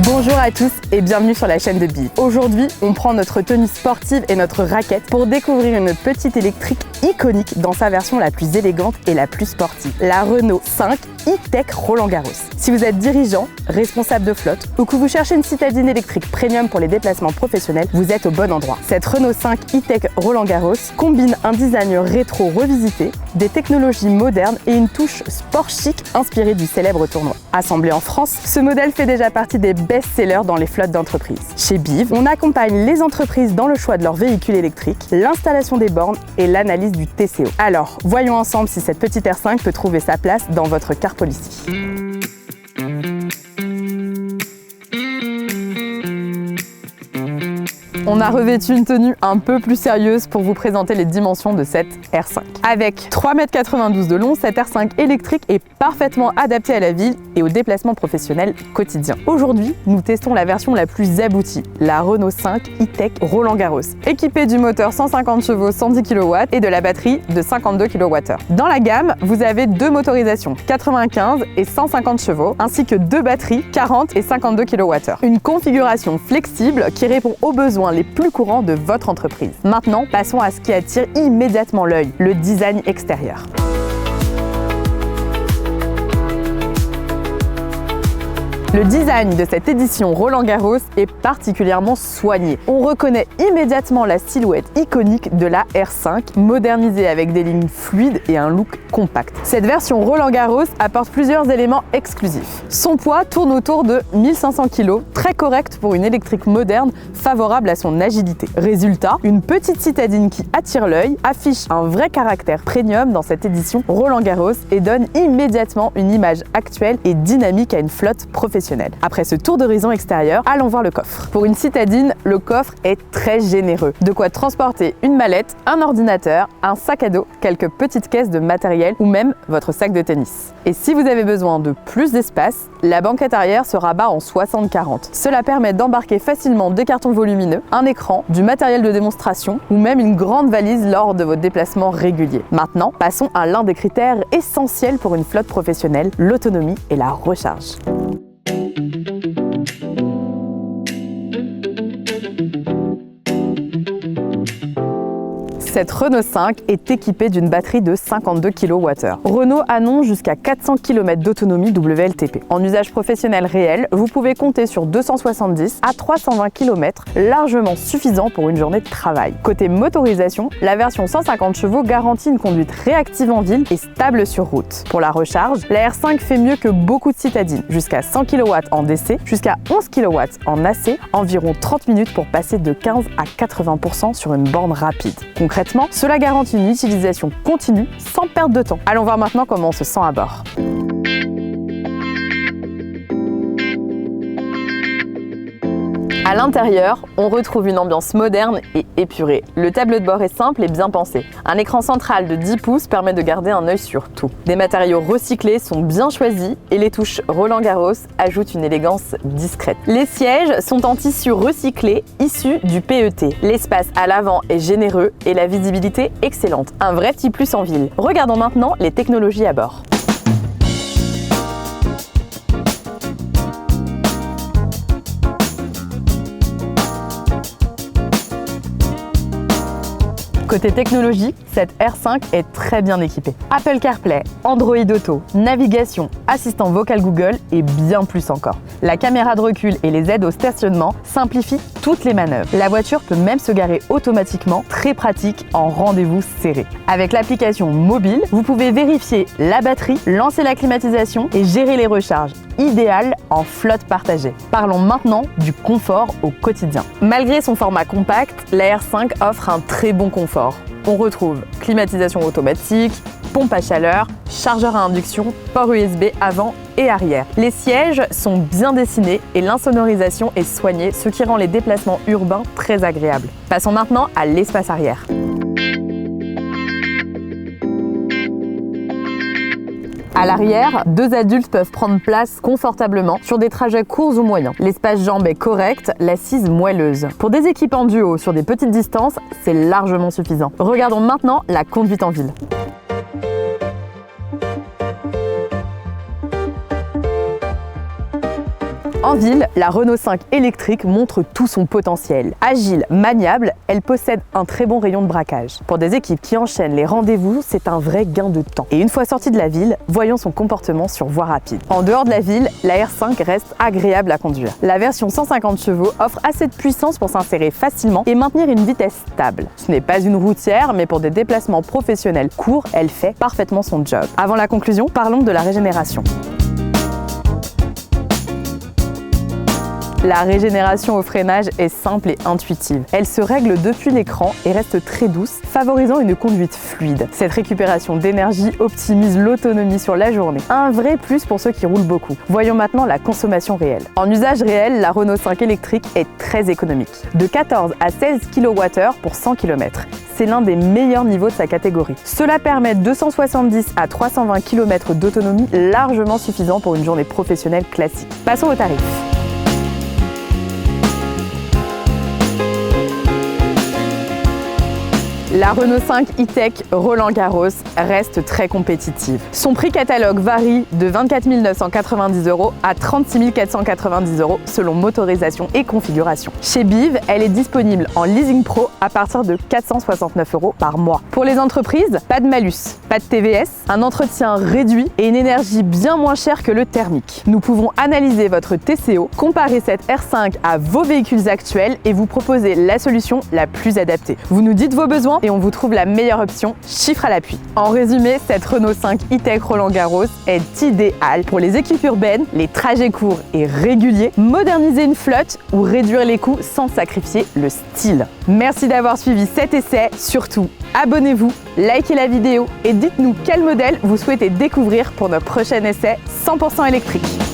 Bonjour à tous et bienvenue sur la chaîne de Biv. Aujourd'hui, on prend notre tenue sportive et notre raquette pour découvrir une petite électrique iconique dans sa version la plus élégante et la plus sportive, la Renault 5 E-Tech Roland Garros. Si vous êtes dirigeant, responsable de flotte ou que vous cherchez une citadine électrique premium pour les déplacements professionnels, vous êtes au bon endroit. Cette Renault 5 E-Tech Roland Garros combine un design rétro revisité, des technologies modernes et une touche sport chic inspirée du célèbre tournoi. Assemblé en France, ce modèle fait déjà partie des best-sellers dans les flottes d'entreprises. Chez Biv, on accompagne les entreprises dans le choix de leur véhicule électrique, l'installation des bornes et l'analyse du TCO. Alors, voyons ensemble si cette petite R5 peut trouver sa place dans votre car policy. On a revêtu une tenue un peu plus sérieuse pour vous présenter les dimensions de cette R5. Avec 3,92 m de long, cette R5 électrique est parfaitement adaptée à la ville et aux déplacements professionnels quotidiens. Aujourd'hui, nous testons la version la plus aboutie, la Renault 5 E-Tech Roland Garros, équipée du moteur 150 chevaux 110 kW et de la batterie de 52 kWh. Dans la gamme, vous avez deux motorisations, 95 et 150 chevaux, ainsi que deux batteries, 40 et 52 kWh. Une configuration flexible qui répond aux besoins les plus courants de votre entreprise. Maintenant, passons à ce qui attire immédiatement l'œil, le design extérieur. Le design de cette édition Roland Garros est particulièrement soigné. On reconnaît immédiatement la silhouette iconique de la R5, modernisée avec des lignes fluides et un look compact. Cette version Roland Garros apporte plusieurs éléments exclusifs. Son poids tourne autour de 1500 kg, très correct pour une électrique moderne, favorable à son agilité. Résultat, une petite citadine qui attire l'œil, affiche un vrai caractère premium dans cette édition Roland Garros et donne immédiatement une image actuelle et dynamique à une flotte professionnelle. Après ce tour d'horizon extérieur, allons voir le coffre. Pour une citadine, le coffre est très généreux. De quoi transporter une mallette, un ordinateur, un sac à dos, quelques petites caisses de matériel ou même votre sac de tennis. Et si vous avez besoin de plus d'espace, la banquette arrière se rabat en 60-40. Cela permet d'embarquer facilement des cartons volumineux, un écran, du matériel de démonstration ou même une grande valise lors de vos déplacements réguliers. Maintenant, passons à l'un des critères essentiels pour une flotte professionnelle, l'autonomie et la recharge. Cette Renault 5 est équipée d'une batterie de 52 kWh. Renault annonce jusqu'à 400 km d'autonomie WLTP. En usage professionnel réel, vous pouvez compter sur 270 à 320 km, largement suffisant pour une journée de travail. Côté motorisation, la version 150 chevaux garantit une conduite réactive en ville et stable sur route. Pour la recharge, la R5 fait mieux que beaucoup de citadines, jusqu'à 100 kW en DC, jusqu'à 11 kW en AC, environ 30 minutes pour passer de 15 à 80% sur une borne rapide. Concrètement, cela garantit une utilisation continue sans perte de temps. Allons voir maintenant comment on se sent à bord. À l'intérieur, on retrouve une ambiance moderne et épurée. Le tableau de bord est simple et bien pensé. Un écran central de 10 pouces permet de garder un œil sur tout. Des matériaux recyclés sont bien choisis et les touches Roland Garros ajoutent une élégance discrète. Les sièges sont en tissu recyclé issu du PET. L'espace à l'avant est généreux et la visibilité excellente. Un vrai petit plus en ville. Regardons maintenant les technologies à bord. Côté technologie, cette R5 est très bien équipée. Apple CarPlay, Android Auto, navigation, assistant vocal Google et bien plus encore. La caméra de recul et les aides au stationnement simplifient toutes les manœuvres. La voiture peut même se garer automatiquement, très pratique en rendez-vous serré. Avec l'application mobile, vous pouvez vérifier la batterie, lancer la climatisation et gérer les recharges. Idéal en flotte partagée. Parlons maintenant du confort au quotidien. Malgré son format compact, la R5 offre un très bon confort. On retrouve climatisation automatique, pompe à chaleur, chargeur à induction, port USB avant et arrière. Les sièges sont bien dessinés et l'insonorisation est soignée, ce qui rend les déplacements urbains très agréables. Passons maintenant à l'espace arrière. À l'arrière, deux adultes peuvent prendre place confortablement sur des trajets courts ou moyens. L'espace jambes est correct, l'assise moelleuse. Pour des équipes en duo sur des petites distances, c'est largement suffisant. Regardons maintenant la conduite en ville. En ville, la Renault 5 électrique montre tout son potentiel. Agile, maniable, elle possède un très bon rayon de braquage. Pour des équipes qui enchaînent les rendez-vous, c'est un vrai gain de temps. Et une fois sortie de la ville, voyons son comportement sur voie rapide. En dehors de la ville, la R5 reste agréable à conduire. La version 150 chevaux offre assez de puissance pour s'insérer facilement et maintenir une vitesse stable. Ce n'est pas une routière, mais pour des déplacements professionnels courts, elle fait parfaitement son job. Avant la conclusion, parlons de la régénération. La régénération au freinage est simple et intuitive. Elle se règle depuis l'écran et reste très douce, favorisant une conduite fluide. Cette récupération d'énergie optimise l'autonomie sur la journée. Un vrai plus pour ceux qui roulent beaucoup. Voyons maintenant la consommation réelle. En usage réel, la Renault 5 électrique est très économique. De 14 à 16 kWh pour 100 km. C'est l'un des meilleurs niveaux de sa catégorie. Cela permet 270 à 320 km d'autonomie, largement suffisant pour une journée professionnelle classique. Passons aux tarifs. La Renault 5 e-Tech Roland-Garros reste très compétitive. Son prix catalogue varie de 24 990 € à 36 490 € selon motorisation et configuration. Chez BIV, elle est disponible en leasing pro à partir de 469 € par mois. Pour les entreprises, pas de malus, pas de TVS, un entretien réduit et une énergie bien moins chère que le thermique. Nous pouvons analyser votre TCO, comparer cette R5 à vos véhicules actuels et vous proposer la solution la plus adaptée. Vous nous dites vos besoins et on vous trouve la meilleure option, chiffre à l'appui. En résumé, cette Renault 5 e-Tech Roland-Garros est idéale pour les équipes urbaines, les trajets courts et réguliers, moderniser une flotte ou réduire les coûts sans sacrifier le style. Merci d'avoir suivi cet essai. Surtout, abonnez-vous, likez la vidéo et dites-nous quel modèle vous souhaitez découvrir pour notre prochain essai 100% électrique.